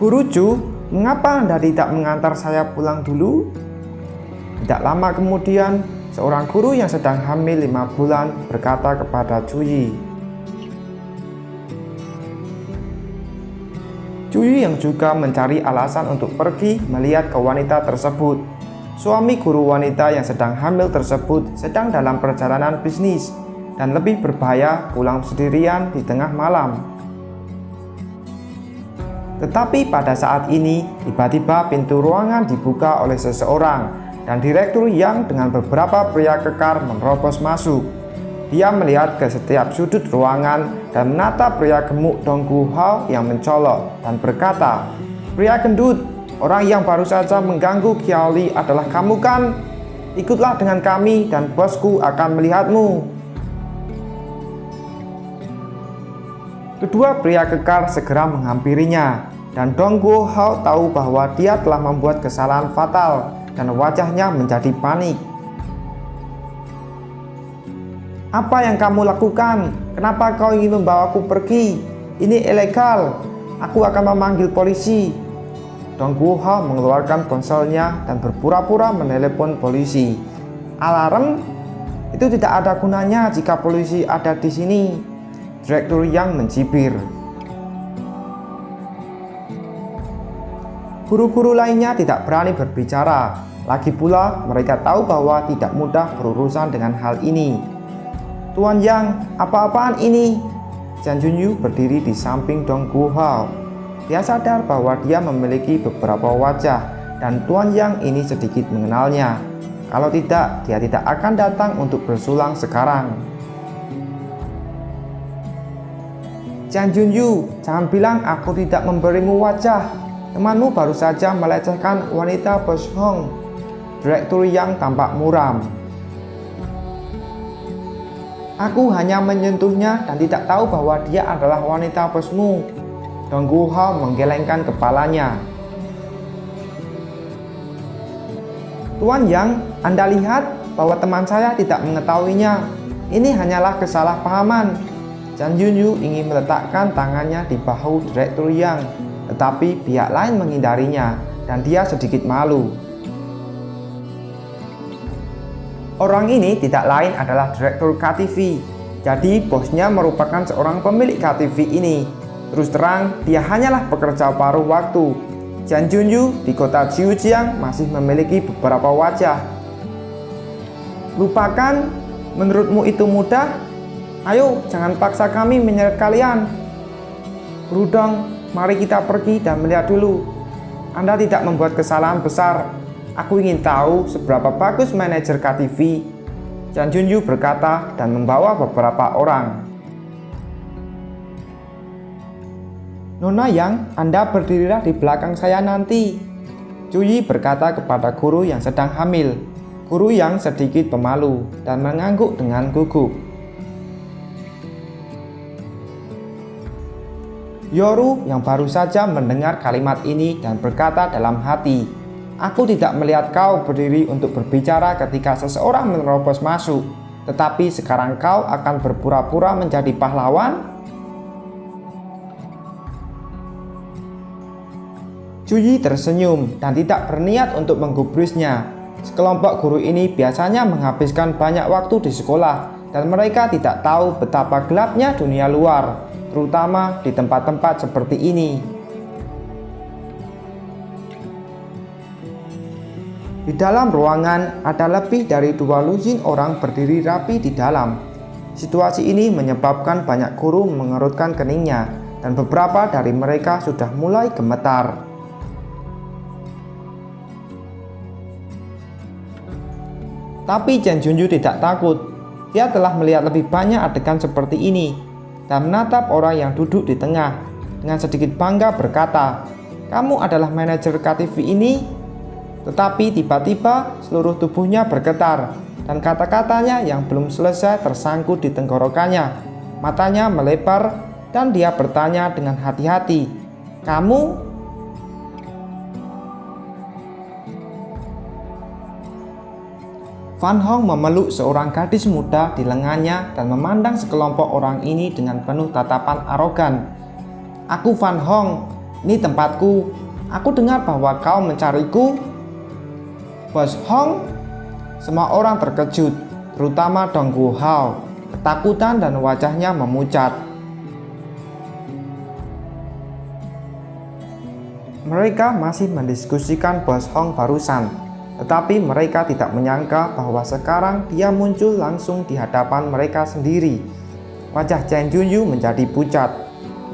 Guru Chu, mengapa Anda tidak mengantar saya pulang dulu? Tidak lama kemudian, seorang guru yang sedang hamil 5 bulan berkata kepada Chu Yi. Chu Yi yang juga mencari alasan untuk pergi melihat ke wanita tersebut. Suami guru wanita yang sedang hamil tersebut sedang dalam perjalanan bisnis dan lebih berbahaya pulang sendirian di tengah malam. Tetapi pada saat ini, tiba-tiba pintu ruangan dibuka oleh seseorang dan Direktur Yang dengan beberapa pria kekar menerobos masuk. Dia melihat ke setiap sudut ruangan dan menatap pria gemuk Dong Gu Hao yang mencolok dan berkata, "Pria gendut, orang yang baru saja mengganggu Qiao Li adalah kamu kan? Ikutlah dengan kami dan bosku akan melihatmu." Kedua pria kekar segera menghampirinya, dan Dong Gu Hao tahu bahwa dia telah membuat kesalahan fatal dan wajahnya menjadi panik. "Apa yang kamu lakukan? Kenapa kau ingin membawaku pergi? Ini ilegal. Aku akan memanggil polisi." Dong Gu Hao mengeluarkan ponselnya dan berpura-pura menelepon polisi. "Alarm? Itu tidak ada gunanya jika polisi ada di sini." Direktur Yang mencibir. Guru-guru lainnya tidak berani berbicara. Lagi pula mereka tahu bahwa tidak mudah berurusan dengan hal ini. "Tuan Yang, apa-apaan ini?" Jian Junyu berdiri di samping Dong Gu Hao. Dia sadar bahwa dia memiliki beberapa wajah dan Tuan Yang ini sedikit mengenalnya. Kalau tidak, dia tidak akan datang untuk bersulang sekarang. "Jian Junyu, jangan bilang aku tidak memberimu wajah. Temanmu baru saja melecehkan wanita Bos Hong." Direktur Yang tampak muram. "Aku hanya menyentuhnya dan tidak tahu bahwa dia adalah wanita bosmu." Dong Gu Hao menggelengkan kepalanya. "Tuan Yang, Anda lihat bahwa teman saya tidak mengetahuinya. Ini hanyalah kesalahpahaman." Jian Junyu ingin meletakkan tangannya di bahu Direktur Yang, tetapi pihak lain menghindarinya dan dia sedikit malu. Orang ini tidak lain adalah Direktur KTV. Jadi bosnya merupakan seorang pemilik KTV ini. Terus terang, dia hanyalah pekerja paruh waktu. Jian Junyu di kota Jiujiang masih memiliki beberapa wajah. "Lupakan, menurutmu itu mudah? Ayo, jangan paksa kami menyeret kalian. Rudong, mari kita pergi dan melihat dulu. Anda tidak membuat kesalahan besar. Aku ingin tahu seberapa bagus manajer KTV." Jian Junyu berkata dan membawa beberapa orang. "Nona Yang, Anda berdirilah di belakang saya nanti." Chu Yi berkata kepada guru yang sedang hamil. Guru yang sedikit pemalu dan mengangguk dengan gugup. Yoru yang baru saja mendengar kalimat ini dan berkata dalam hati, "Aku tidak melihat kau berdiri untuk berbicara ketika seseorang menerobos masuk, tetapi sekarang kau akan berpura-pura menjadi pahlawan?" Chu Yi tersenyum dan tidak berniat untuk menggubrisnya. Sekelompok guru ini biasanya menghabiskan banyak waktu di sekolah dan mereka tidak tahu betapa gelapnya dunia luar, terutama di tempat-tempat seperti ini. Di dalam ruangan ada lebih dari 2 lusin orang berdiri rapi di dalam. Situasi ini menyebabkan banyak guru mengerutkan keningnya dan beberapa dari mereka sudah mulai gemetar. Tapi Jian Junyu tidak takut. Dia telah melihat lebih banyak adegan seperti ini dan menatap orang yang duduk di tengah. Dengan sedikit bangga berkata, "Kamu adalah manajer KTV ini?" Tetapi tiba-tiba seluruh tubuhnya bergetar dan kata-katanya yang belum selesai tersangkut di tenggorokannya. Matanya melebar dan dia bertanya dengan hati-hati, "Kamu?" Fan Hong memeluk seorang gadis muda di lengannya dan memandang sekelompok orang ini dengan penuh tatapan arogan. "Aku Fan Hong, Ini tempatku. Aku dengar bahwa kau mencariku. Bos Hong. Semua orang terkejut, terutama Dong Gu Hao. Ketakutan dan wajahnya memucat. Mereka masih mendiskusikan Bos Hong barusan, tetapi mereka tidak menyangka bahwa sekarang dia muncul langsung di hadapan mereka sendiri. Wajah Chen Junyu menjadi pucat.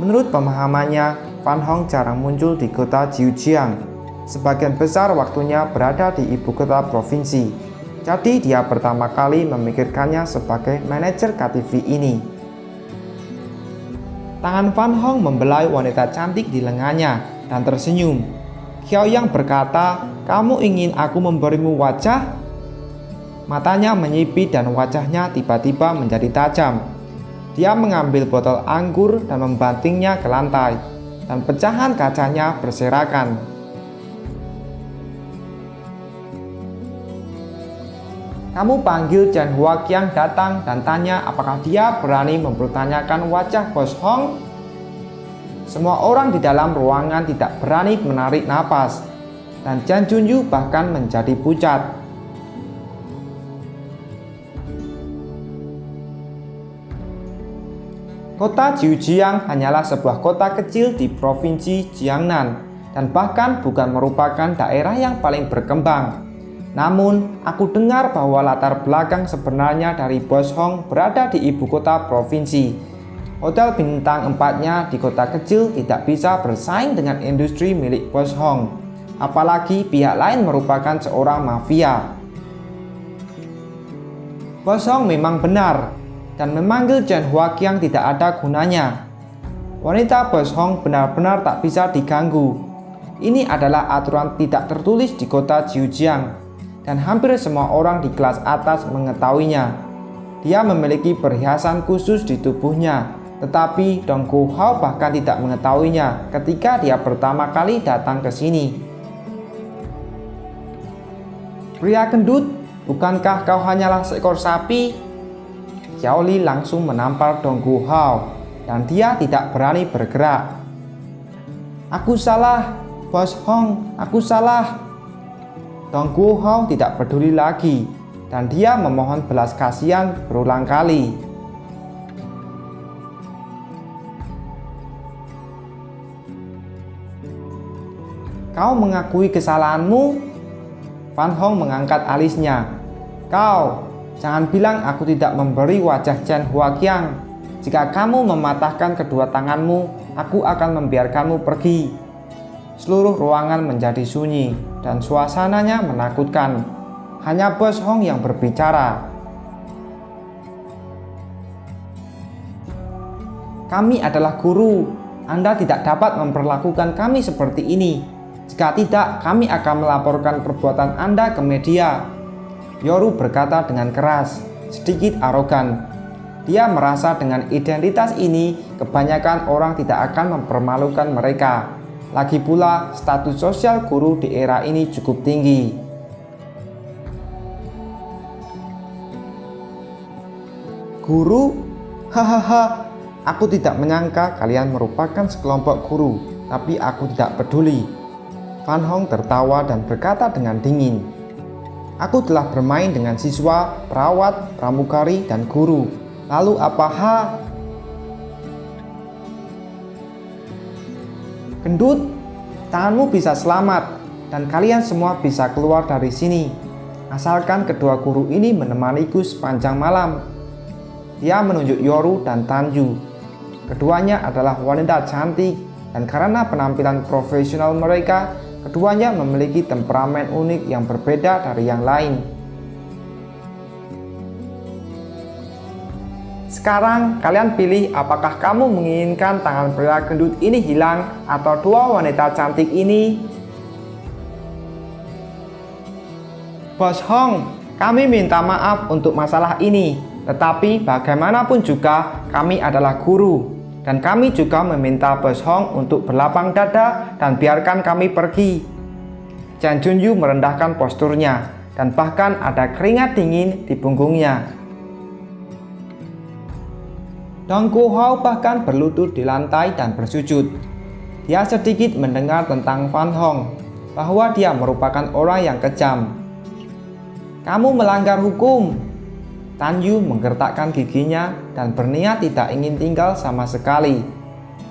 Menurut pemahamannya, Fan Hong jarang muncul di kota Jiujiang. Sebagian besar waktunya berada di ibu kota provinsi. Jadi dia pertama kali memikirkannya sebagai manajer KTV ini. Tangan Fan Hong membelai wanita cantik di lengannya dan tersenyum. Xiao Yang berkata, "Kamu ingin aku memberimu wajah?" Matanya menyipit dan wajahnya tiba-tiba menjadi tajam. Dia mengambil botol anggur dan membantingnya ke lantai, dan pecahan kacanya berserakan. Kamu panggil Chen Huaqiang datang dan tanya apakah dia berani mempertanyakan wajah Bos Hong? Semua orang di dalam ruangan tidak berani menarik napas, dan Chen Junyu bahkan menjadi pucat. Kota Jiujiang hanyalah sebuah kota kecil di provinsi Jiangnan dan bahkan bukan merupakan daerah yang paling berkembang. Namun, aku dengar bahwa latar belakang sebenarnya dari Bos Hong berada di ibu kota provinsi. Hotel bintang 4-nya di kota kecil tidak bisa bersaing dengan industri milik Bos Hong. Apalagi pihak lain merupakan seorang mafia. Bos Hong memang benar, dan memanggil Chen Huaqiang tidak ada gunanya. Wanita Bos Hong benar-benar tak bisa diganggu. Ini adalah aturan tidak tertulis di kota Jiujiang, dan hampir semua orang di kelas atas mengetahuinya. Dia memiliki perhiasan khusus di tubuhnya, tetapi Dong Gu Hao bahkan tidak mengetahuinya ketika dia pertama kali datang ke sini. Pria gendut, bukankah kau hanyalah seekor sapi? Xiao Li langsung menampar Dong Gu Hao, dan dia tidak berani bergerak. Aku salah, Bos Hong, aku salah. Dong Gu Hao tidak peduli lagi, dan dia memohon belas kasihan berulang kali. Kau mengakui kesalahanmu? Fan Hong mengangkat alisnya. Kau, jangan bilang aku tidak memberi wajah Chen Huaqiang. Jika kamu mematahkan kedua tanganmu, aku akan membiarkanmu pergi. Seluruh ruangan menjadi sunyi dan suasananya menakutkan. Hanya Bos Hong yang berbicara. Kami adalah guru. Anda tidak dapat memperlakukan kami seperti ini. Jika tidak, kami akan melaporkan perbuatan Anda ke media. Yoru berkata dengan keras, sedikit arogan. Dia merasa dengan identitas ini, kebanyakan orang tidak akan mempermalukan mereka. Lagi pula, status sosial guru di era ini cukup tinggi. Guru? Hahaha, aku tidak menyangka kalian merupakan sekelompok guru, tapi aku tidak peduli. Fan Hong tertawa dan berkata dengan dingin. Aku telah bermain dengan siswa, perawat, pramugari, dan guru. Lalu apa Gendut, tanganmu bisa selamat, dan kalian semua bisa keluar dari sini. Asalkan kedua guru ini menemaniku sepanjang malam. Dia menunjuk Yoru dan Tanju. Keduanya adalah wanita cantik, dan karena penampilan profesional mereka, keduanya memiliki temperamen unik yang berbeda dari yang lain. Sekarang kalian pilih apakah kamu menginginkan tangan pria gendut ini hilang atau dua wanita cantik ini. Bos Hong, kami minta maaf untuk masalah ini, tetapi bagaimanapun juga kami adalah guru. Dan kami juga meminta Bos Hong untuk berlapang dada dan biarkan kami pergi. Chen Junyu merendahkan posturnya dan bahkan ada keringat dingin di punggungnya. Dong Gu Hao bahkan berlutut di lantai dan bersujud. Dia sedikit mendengar tentang Fan Hong, bahwa dia merupakan orang yang kejam. "Kamu melanggar hukum." Tan Yu menggertakkan giginya dan berniat tidak ingin tinggal sama sekali.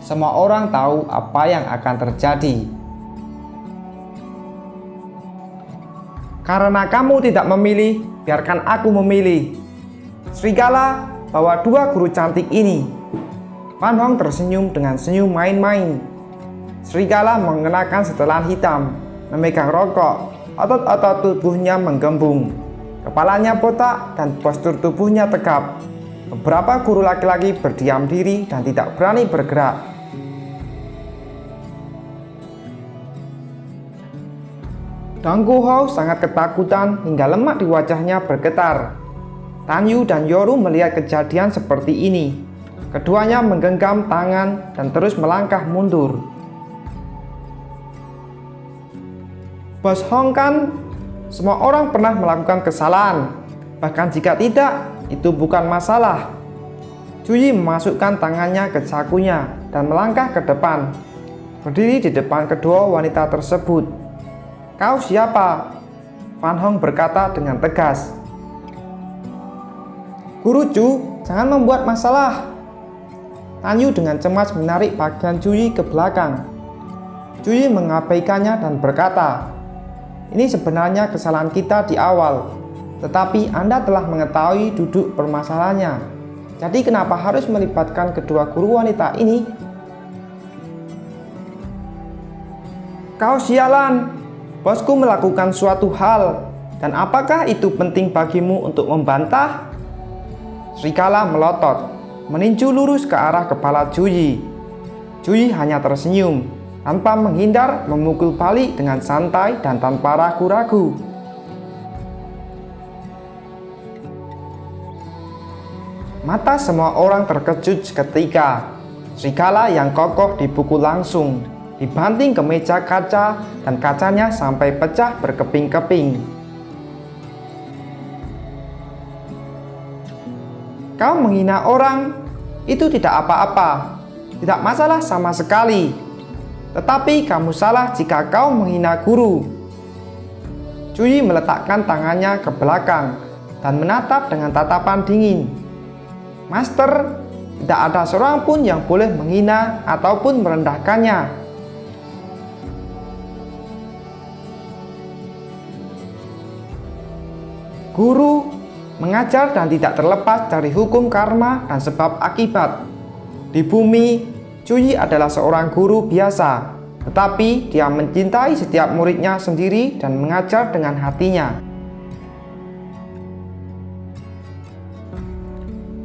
Semua orang tahu apa yang akan terjadi. "Karena kamu tidak memilih, biarkan aku memilih." Serigala, bawa 2 guru cantik ini. Fan Hong tersenyum dengan senyum main-main. Serigala mengenakan setelan hitam, memegang rokok, otot-otot tubuhnya menggembung. Kepalanya botak dan postur tubuhnya tegap. Beberapa guru laki-laki berdiam diri dan tidak berani bergerak. Dang Guohao sangat ketakutan hingga lemak di wajahnya bergetar. Tan Yu dan Yoru melihat kejadian seperti ini. Keduanya menggenggam tangan dan terus melangkah mundur. "Bos Hong kan, semua orang pernah melakukan kesalahan. Bahkan jika tidak, itu bukan masalah." Zhu Yi memasukkan tangannya ke sakunya dan melangkah ke depan, berdiri di depan kedua wanita tersebut. "Kau siapa?" Fan Hong berkata dengan tegas. "Guru Zhu, jangan membuat masalah." Tan Yu dengan cemas menarik pakaian Zhu Yi ke belakang. Zhu Yi mengabaikannya dan berkata, "Ini sebenarnya kesalahan kita di awal, tetapi Anda telah mengetahui duduk permasalahannya. Jadi kenapa harus melibatkan kedua guru wanita ini?" "Kau sialan, bosku melakukan suatu hal, dan apakah itu penting bagimu untuk membantah?" Serigala melotot, meninju lurus ke arah kepala Zhu Yi. Zhu Yi hanya tersenyum, tanpa menghindar memukul balik dengan santai dan tanpa ragu-ragu. Mata semua orang terkejut seketika. Serigala yang kokoh dipukul langsung, dibanting ke meja kaca dan kacanya sampai pecah berkeping-keping. "Kau menghina orang, itu tidak apa-apa, tidak masalah sama sekali. Tetapi kamu salah jika kau menghina guru." Zhu Yi meletakkan tangannya ke belakang dan menatap dengan tatapan dingin. "Master, tidak ada seorang pun yang boleh menghina ataupun merendahkannya." Guru mengajar dan tidak terlepas dari hukum karma dan sebab akibat. Di bumi, Zhu Yi adalah seorang guru biasa, tetapi dia mencintai setiap muridnya sendiri dan mengajar dengan hatinya.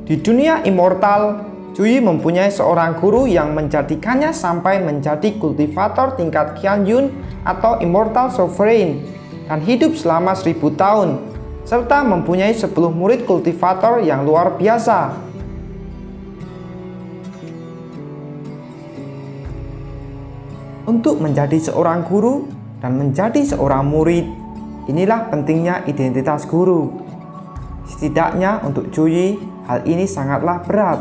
Di dunia immortal, Zhu Yi mempunyai seorang guru yang menjadikannya sampai menjadi kultivator tingkat Qianyun atau Immortal Sovereign dan hidup selama 1000 tahun, serta mempunyai 10 murid kultivator yang luar biasa. Untuk menjadi seorang guru dan menjadi seorang murid, inilah pentingnya identitas guru. Setidaknya untuk Zhu Yi, hal ini sangatlah berat.